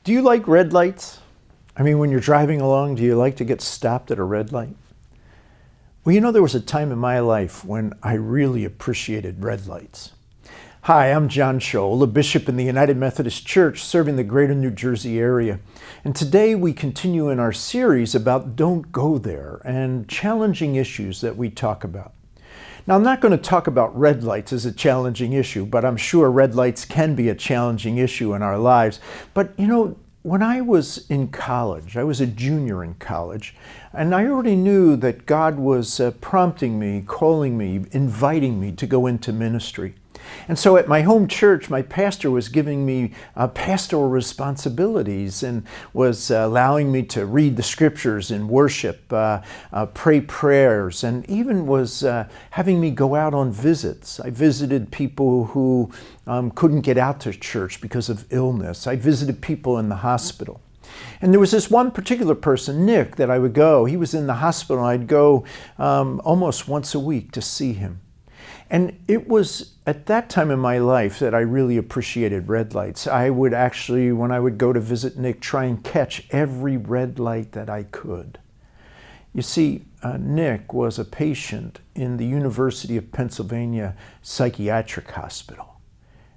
Do you like red lights? I mean, when you're driving along, do you like to get stopped at a red light? Well, there was a time in my life when I really appreciated red lights. Hi, I'm John Schol, a bishop in the United Methodist Church serving the greater New Jersey area. And today we continue in our series about Don't Go There and challenging issues that we talk about. Now, I'm not going to talk about red lights as a challenging issue, but I'm sure red lights can be a challenging issue in our lives. But when I was in college, I was a junior in college, and I already knew that God was prompting me, calling me, inviting me to go into ministry. And so at my home church, my pastor was giving me pastoral responsibilities and was allowing me to read the scriptures in worship, pray prayers, and even was having me go out on visits. I visited people who couldn't get out to church because of illness. I visited people in the hospital. And there was this one particular person, Nick, that I would go. He was in the hospital. I'd go almost once a week to see him. And it was at that time in my life that I really appreciated red lights. I would actually, when I would go to visit Nick, try and catch every red light that I could. You see, Nick was a patient in the University of Pennsylvania Psychiatric Hospital.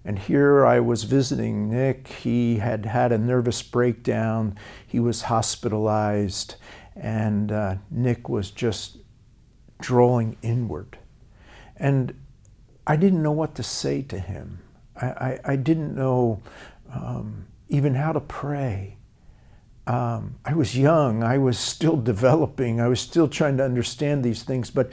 And here I was visiting Nick. He had had a nervous breakdown. He was hospitalized, and Nick was just drawing inward. And I didn't know what to say to him. I didn't know even how to pray. I was young. I was still developing. I was still trying to understand these things. But,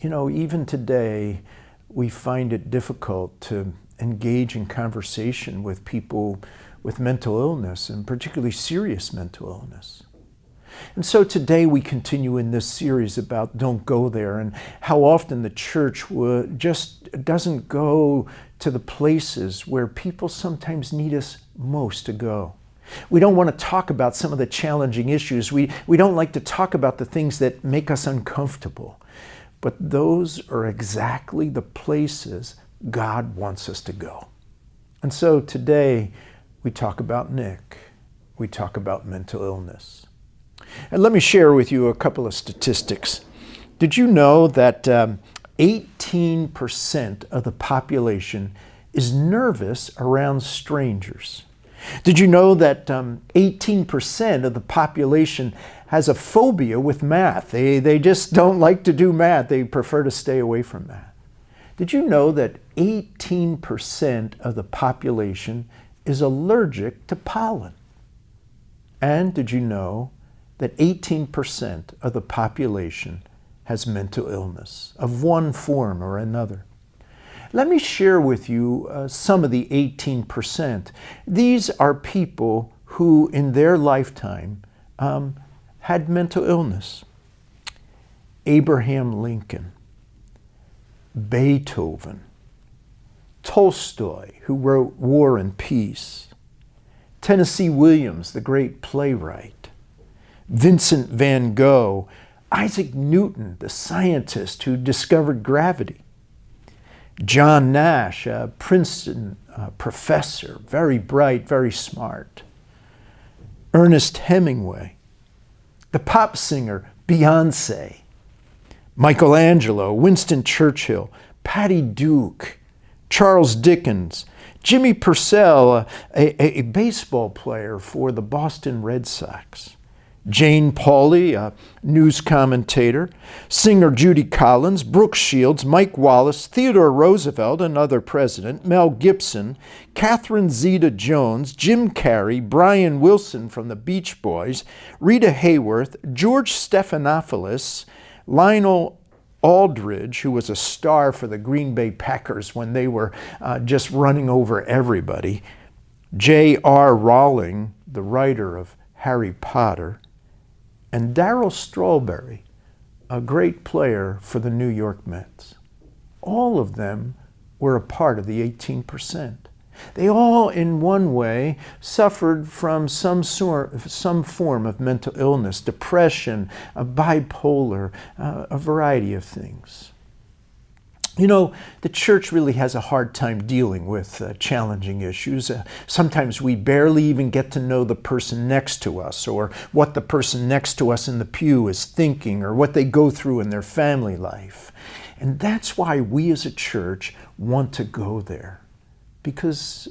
even today, we find it difficult to engage in conversation with people with mental illness, and particularly serious mental illness. And so today we continue in this series about Don't Go There, and how often the church just doesn't go to the places where people sometimes need us most to go. We don't want to talk about some of the challenging issues. We don't like to talk about the things that make us uncomfortable. But those are exactly the places God wants us to go. And so today we talk about Nick. We talk about mental illness. And let me share with you a couple of statistics. Did you know that 18% of the population is nervous around strangers? Did you know that 18% of the population has a phobia with math? They just don't like to do math. They prefer to stay away from math. Did you know that 18% of the population is allergic to pollen? And did you know that 18% of the population has mental illness of one form or another? Let me share with you some of the 18%. These are people who in their lifetime had mental illness. Abraham Lincoln, Beethoven, Tolstoy, who wrote War and Peace, Tennessee Williams, the great playwright, Vincent van Gogh, Isaac Newton, the scientist who discovered gravity, John Nash, a Princeton professor, very bright, very smart, Ernest Hemingway, the pop singer Beyonce, Michelangelo, Winston Churchill, Patty Duke, Charles Dickens, Jimmy Purcell, a baseball player for the Boston Red Sox, Jane Pauley, a news commentator, singer Judy Collins, Brooke Shields, Mike Wallace, Theodore Roosevelt, another president, Mel Gibson, Catherine Zeta-Jones, Jim Carrey, Brian Wilson from the Beach Boys, Rita Hayworth, George Stephanopoulos, Lionel Aldridge, who was a star for the Green Bay Packers when they were just running over everybody, J.R. Rowling, the writer of Harry Potter, and Darryl Strawberry, a great player for the New York Mets. All of them were a part of the 18%. They all, in one way, suffered from some form of mental illness, depression, bipolar, a variety of things. You know, the church really has a hard time dealing with challenging issues. Sometimes we barely even get to know the person next to us, or what the person next to us in the pew is thinking, or what they go through in their family life. And that's why we as a church want to go there. Because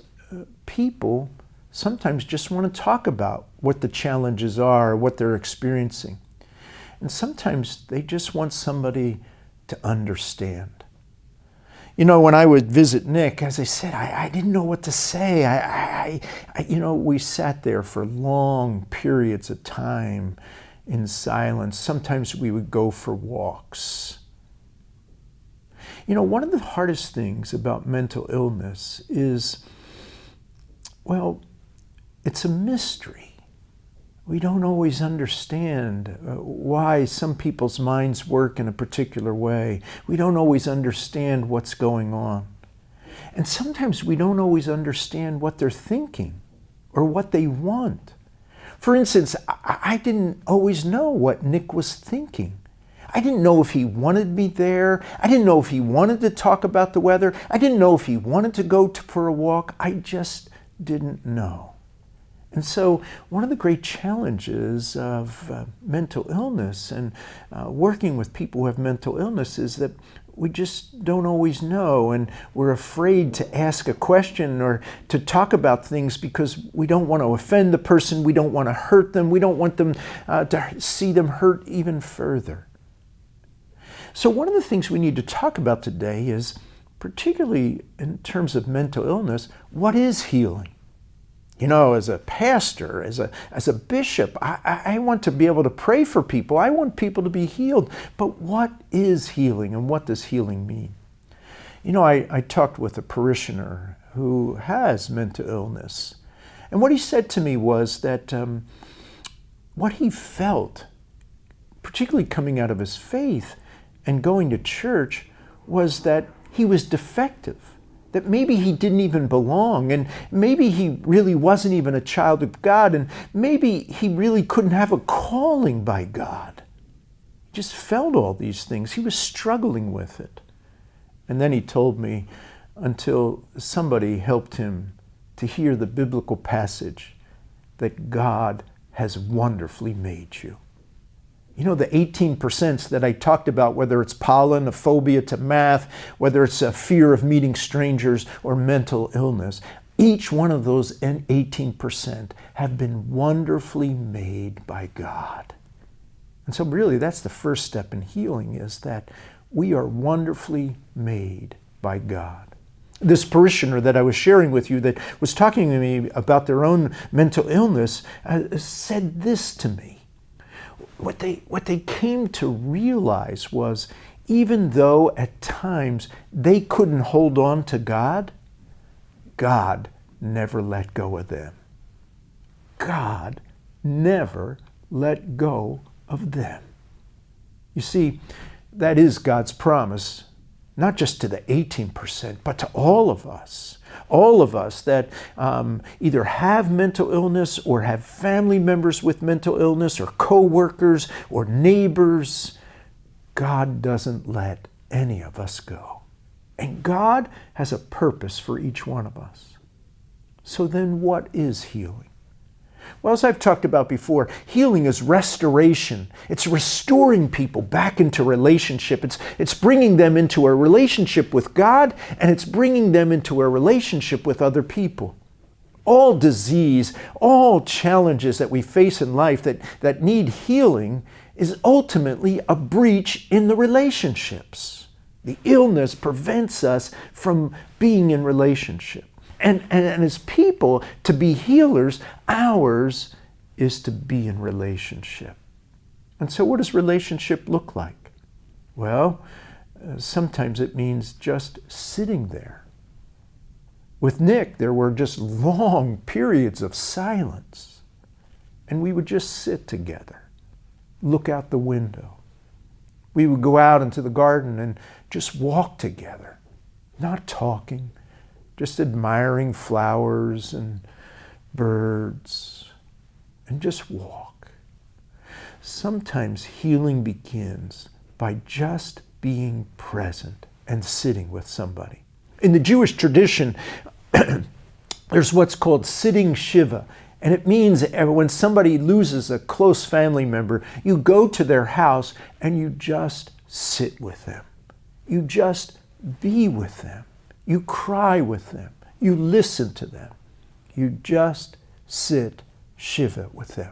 people sometimes just want to talk about what the challenges are, what they're experiencing. And sometimes they just want somebody to understand. You know, when I would visit Nick, as I said, I didn't know what to say. We sat there for long periods of time in silence. Sometimes we would go for walks. You know, one of the hardest things about mental illness is, well, it's a mystery. We don't always understand why some people's minds work in a particular way. We don't always understand what's going on. And sometimes we don't always understand what they're thinking or what they want. For instance, I didn't always know what Nick was thinking. I didn't know if he wanted me there. I didn't know if he wanted to talk about the weather. I didn't know if he wanted to go for a walk. I just didn't know. And so one of the great challenges of mental illness and working with people who have mental illness is that we just don't always know, and we're afraid to ask a question or to talk about things because we don't want to offend the person, we don't want to hurt them, we don't want them to see them hurt even further. So one of the things we need to talk about today is, particularly in terms of mental illness, what is healing? You know, as a pastor, as a bishop, I want to be able to pray for people. I want people to be healed. But what is healing, and what does healing mean? You know, I talked with a parishioner who has mental illness. And what he said to me was that what he felt, particularly coming out of his faith and going to church, was that he was defective. That maybe he didn't even belong, and maybe he really wasn't even a child of God, and maybe he really couldn't have a calling by God. He just felt all these things. He was struggling with it. And then he told me, until somebody helped him to hear the biblical passage that God has wonderfully made you. You know, the 18% that I talked about, whether it's pollen, a phobia to math, whether it's a fear of meeting strangers or mental illness, each one of those 18% have been wonderfully made by God. And so really that's the first step in healing, is that we are wonderfully made by God. This parishioner that I was sharing with you that was talking to me about their own mental illness said this to me. What they came to realize was, even though at times they couldn't hold on to God, God never let go of them. God never let go of them. You see, that is God's promise, not just to the 18%, but to all of us. All of us that either have mental illness or have family members with mental illness or co-workers or neighbors, God doesn't let any of us go. And God has a purpose for each one of us. So then what is healing? Well, as I've talked about before, healing is restoration. It's restoring people back into relationship. It's bringing them into a relationship with God, and it's bringing them into a relationship with other people. All disease, all challenges that we face in life that need healing is ultimately a breach in the relationships. The illness prevents us from being in relationship. And as people, to be healers, ours is to be in relationship. And so what does relationship look like? Well, sometimes it means just sitting there. With Nick, there were just long periods of silence. And we would just sit together, look out the window. We would go out into the garden and just walk together, not talking, just admiring flowers and birds, and just walk. Sometimes healing begins by just being present and sitting with somebody. In the Jewish tradition, there's what's called sitting Shiva. And it means when somebody loses a close family member, you go to their house and you just sit with them. You just be with them. You cry with them. You listen to them. You just sit Shiva with them.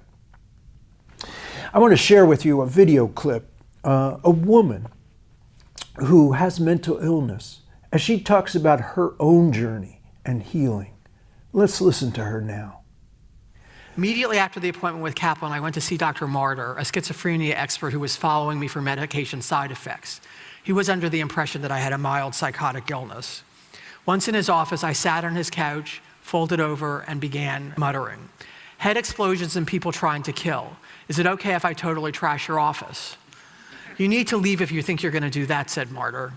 I want to share with you a video clip, a woman who has mental illness, as she talks about her own journey and healing. Let's listen to her now. Immediately after the appointment with Kaplan, I went to see Dr. Martyr, a schizophrenia expert who was following me for medication side effects. He was under the impression that I had a mild psychotic illness. Once in his office, I sat on his couch, folded over, and began muttering. Head explosions and people trying to kill. Is it okay if I totally trash your office? You need to leave if you think you're going to do that, said Martyr.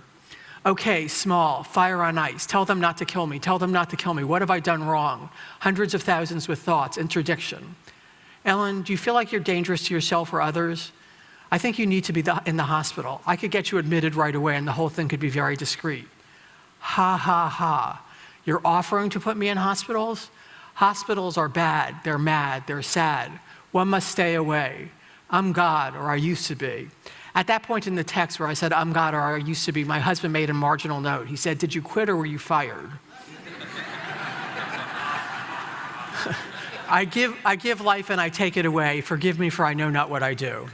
Okay, small, fire on ice. Tell them not to kill me. Tell them not to kill me. What have I done wrong? Hundreds of thousands with thoughts, interdiction. Ellen, do you feel like you're dangerous to yourself or others? I think you need to be in the hospital. I could get you admitted right away and the whole thing could be very discreet. Ha, ha, ha. You're offering to put me in hospitals? Hospitals are bad. They're mad. They're sad. One must stay away. I'm God, or I used to be. At that point in the text where I said, I'm God, or I used to be, my husband made a marginal note. He said, did you quit or were you fired? I give life and I take it away. Forgive me for I know not what I do.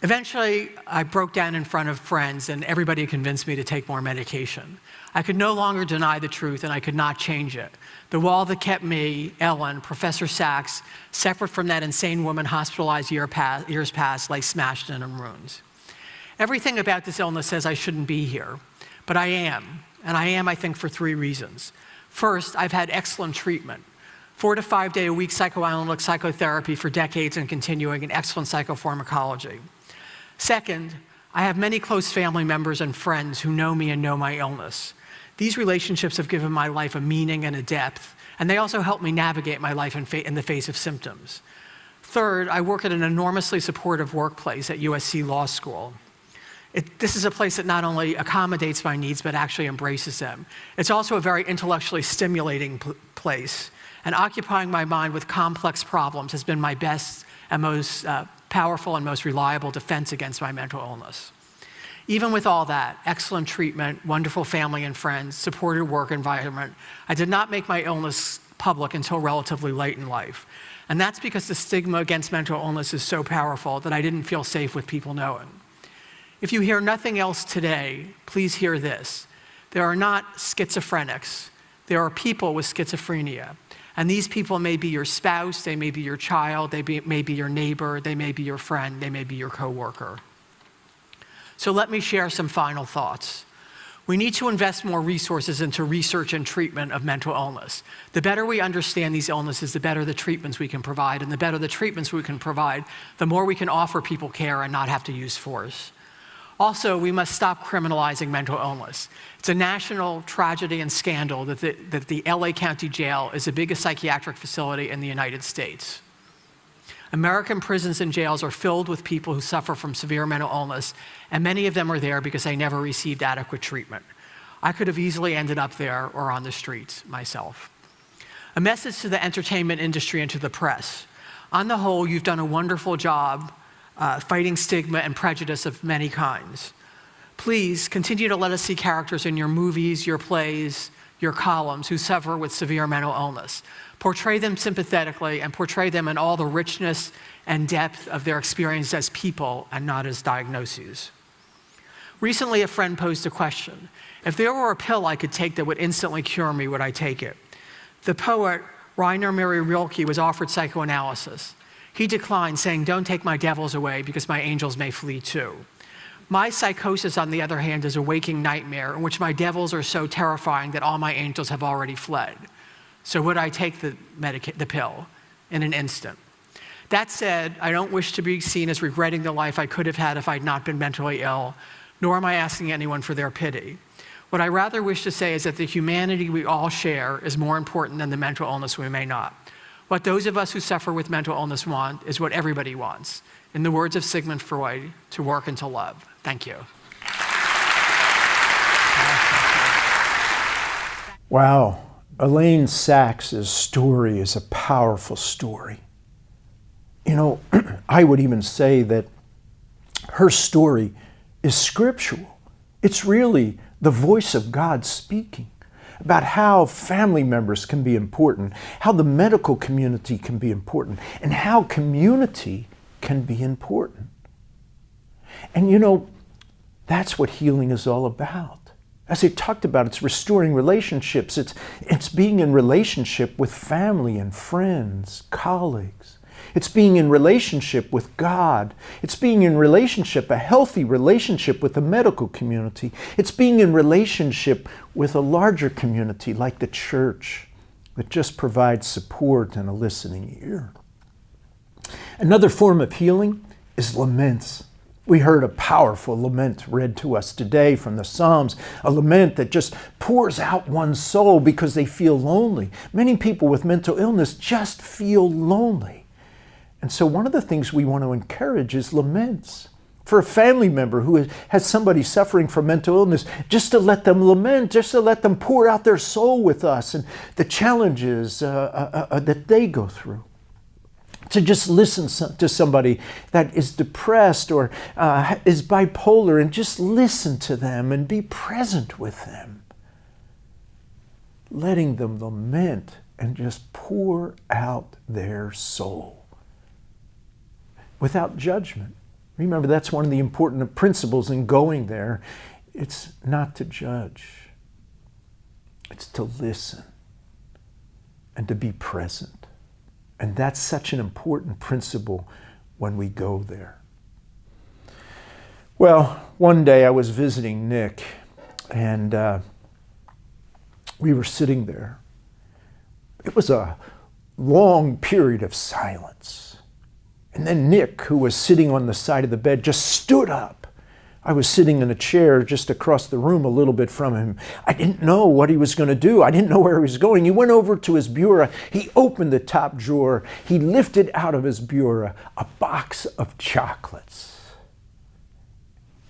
Eventually, I broke down in front of friends and everybody convinced me to take more medication. I could no longer deny the truth and I could not change it. The wall that kept me, Ellen, Professor Sachs, separate from that insane woman hospitalized years past, lay smashed and in ruins. Everything about this illness says I shouldn't be here, but I am. And I am, I think, for three reasons. First, I've had excellent treatment. 4 to 5 day a week psychoanalytic psychotherapy for decades and continuing, and excellent psychopharmacology. Second, I have many close family members and friends who know me and know my illness. These relationships have given my life a meaning and a depth, and they also help me navigate my life in the face of symptoms. Third, I work at an enormously supportive workplace at USC Law School. This is a place that not only accommodates my needs, but actually embraces them. It's also a very intellectually stimulating place, and occupying my mind with complex problems has been my best and most powerful and most reliable defense against my mental illness. Even with all that, excellent treatment, wonderful family and friends, supported work environment, I did not make my illness public until relatively late in life. And that's because the stigma against mental illness is so powerful that I didn't feel safe with people knowing. If you hear nothing else today, please hear this. There are not schizophrenics. There are people with schizophrenia. And these people may be your spouse, they may be your child, they may be your neighbor, they may be your friend, they may be your coworker. So let me share some final thoughts. We need to invest more resources into research and treatment of mental illness. The better we understand these illnesses, the better the treatments we can provide, and the better the treatments we can provide, the more we can offer people care and not have to use force. Also, we must stop criminalizing mental illness. It's a national tragedy and scandal that the LA County Jail is the biggest psychiatric facility in the United States. American prisons and jails are filled with people who suffer from severe mental illness, and many of them are there because they never received adequate treatment. I could have easily ended up there or on the streets myself. A message to the entertainment industry and to the press. On the whole, you've done a wonderful job fighting stigma and prejudice of many kinds. Please continue to let us see characters in your movies, your plays, your columns who suffer with severe mental illness. Portray them sympathetically and portray them in all the richness and depth of their experience as people and not as diagnoses. Recently, a friend posed a question. If there were a pill I could take that would instantly cure me, would I take it? The poet Rainer Maria Rilke was offered psychoanalysis. He declined, saying, don't take my devils away because my angels may flee too. My psychosis, on the other hand, is a waking nightmare in which my devils are so terrifying that all my angels have already fled. So would I take the pill in an instant? That said, I don't wish to be seen as regretting the life I could have had if I'd not been mentally ill, nor am I asking anyone for their pity. What I rather wish to say is that the humanity we all share is more important than the mental illness we may not. What those of us who suffer with mental illness want is what everybody wants. In the words of Sigmund Freud, to work and to love. Thank you. Wow, Elaine Sachs's story is a powerful story. You know, I would even say that her story is scriptural. It's really the voice of God speaking about how family members can be important, how the medical community can be important, and how community can be important. And you know, that's what healing is all about. As I talked about, it's restoring relationships. It's being in relationship with family and friends, colleagues. It's being in relationship with God. It's being in relationship, a healthy relationship with the medical community. It's being in relationship with a larger community like the church that just provides support and a listening ear. Another form of healing is laments. We heard a powerful lament read to us today from the Psalms, a lament that just pours out one's soul because they feel lonely. Many people with mental illness just feel lonely. And so one of the things we want to encourage is laments. For a family member who has somebody suffering from mental illness, just to let them lament, just to let them pour out their soul with us and the challenges that they go through. To just listen to somebody that is depressed or is bipolar and just listen to them and be present with them. Letting them lament and just pour out their soul without judgment. Remember, that's one of the important principles in going there. It's not to judge. It's to listen and to be present. And that's such an important principle when we go there. Well, one day I was visiting Nick, and we were sitting there. It was a long period of silence. And then Nick, who was sitting on the side of the bed, just stood up. I was sitting in a chair just across the room a little bit from him. I didn't know what he was going to do. I didn't know where he was going. He went over to his bureau. He opened the top drawer. He lifted out of his bureau a box of chocolates.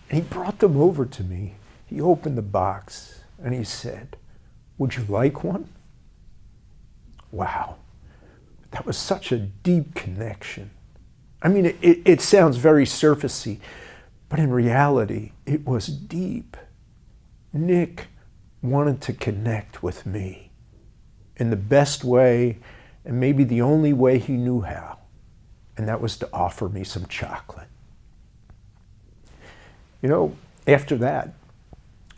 And he brought them over to me. He opened the box and he said, "Would you like one?" Wow, that was such a deep connection. I mean, it sounds very surfacey, but in reality, it was deep. Nick wanted to connect with me in the best way and maybe the only way he knew how, and that was to offer me some chocolate. You know, after that,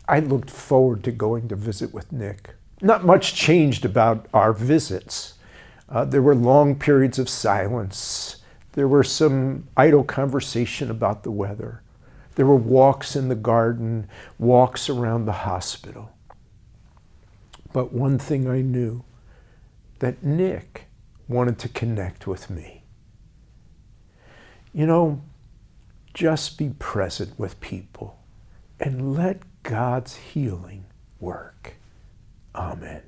I looked forward to going to visit with Nick. Not much changed about our visits. There were long periods of silence. There were some idle conversation about the weather. There were walks in the garden, walks around the hospital. But one thing I knew, that Nick wanted to connect with me. You know, just be present with people and let God's healing work. Amen.